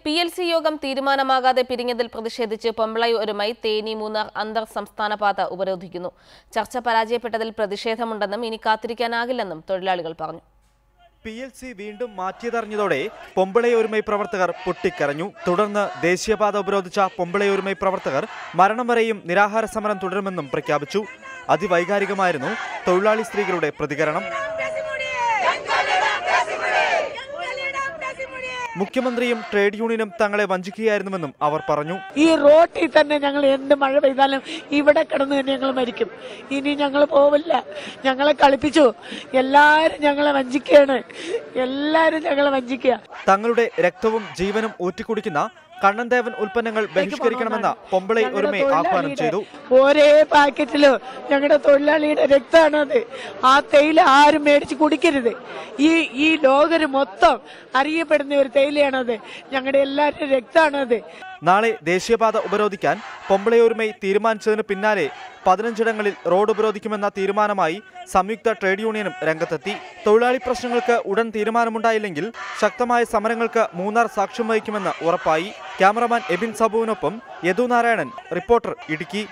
PLC യോഗം തീരുമാനമാകാതെ പിരിഞ്ഞതിൽ പ്രതിഷേധിച്ച് പൊമ്പളൈ ഒരുമൈ തേനി മൂന്നാർ അന്തർ സംസ്ഥാന പാത ഉപരോധിക്കുന്നു. ചർച്ച പരാജയപ്പെട്ടതിൽ പ്രതിഷേധമുണ്ടെന്നും ഇനി കാത്തിരിക്കാനാകില്ലെന്നും തൊഴിലാളികൾ പറഞ്ഞു. PLC വീണ്ടും മാറ്റിയതറിഞ്ഞതോടെ പൊമ്പളൈ ഒരുമൈ പ്രവർത്തകർ പൊട്ടിക്കരഞ്ഞു. തുടർന്ന് ദേശീയപാത ഉപരോധിച്ച പൊമ്പളൈ ഒരുമൈ പ്രവർത്തകർ മരണം വരെയും നിരാഹാര സമരം തുടരുമെന്നും പ്രഖ്യാപിച്ചു. അതിവൈകാരികമായിരുന്നു തൊഴിലാളി സ്ത്രീകളുടെ പ്രതികരണം. മുഖ്യമന്ത്രിയും ട്രേഡ് യൂണിയനും തങ്ങളെ വഞ്ചിക്കുകയായിരുന്നുവെന്നും അവർ പറഞ്ഞു. ഈ റോട്ടിൽ തന്നെ ഞങ്ങൾ എന്ത് മഴ പെയ്താലും ഇവിടെ കിടന്ന് തന്നെ ഞങ്ങൾ മരിക്കും. ഇനി ഞങ്ങൾ പോവില്ല. ഞങ്ങളെ കളിപ്പിച്ചു. എല്ലാരും ഞങ്ങളെ വഞ്ചിക്കുകയാണ്. എല്ലാരും ഞങ്ങളെ വഞ്ചിക്കുക. തങ്ങളുടെ രക്തവും ജീവനും ഊറ്റിക്കുടിക്കുന്ന കണ്ണൻദേവൻ ഉൽപ്പന്നങ്ങൾ ബഹിഷ്കരിക്കണമെന്ന പൊമ്പളൈ ഒരുമൈ ആഹ്വാനം ചെയ്തു. ഒരേ പാക്കറ്റില് ഞങ്ങളുടെ തൊഴിലാളിയുടെ രക്തമാണത്. ആ തേയില ആരും മേടിച്ച് കുടിക്കരുത്. ഈ ലോകര് മൊത്തം അറിയപ്പെടുന്ന ഒരു തേയിലയാണത്. ഞങ്ങളുടെ എല്ലാവരുടെ രക്തമാണത്. നാളെ ദേശീയപാത ഉപരോധിക്കാൻ പൊമ്പളൈ ഒരുമൈ തീരുമാനിച്ചതിന് പിന്നാലെ 15ഇടങ്ങളിൽ റോഡ് ഉപരോധിക്കുമെന്ന തീരുമാനമായി സംയുക്ത ട്രേഡ് യൂണിയനും രംഗത്തെത്തി. തൊഴിലാളി പ്രശ്നങ്ങൾക്ക് ഉടൻ തീരുമാനമുണ്ടായില്ലെങ്കിൽ ശക്തമായ സമരങ്ങൾക്ക് മൂന്നാർ സാക്ഷ്യം വഹിക്കുമെന്ന് ഉറപ്പായി. ക്യാമറമാൻ എബിൻ സബുവിനൊപ്പം യദു നാരായണൻ, റിപ്പോർട്ടർ, ഇടുക്കി.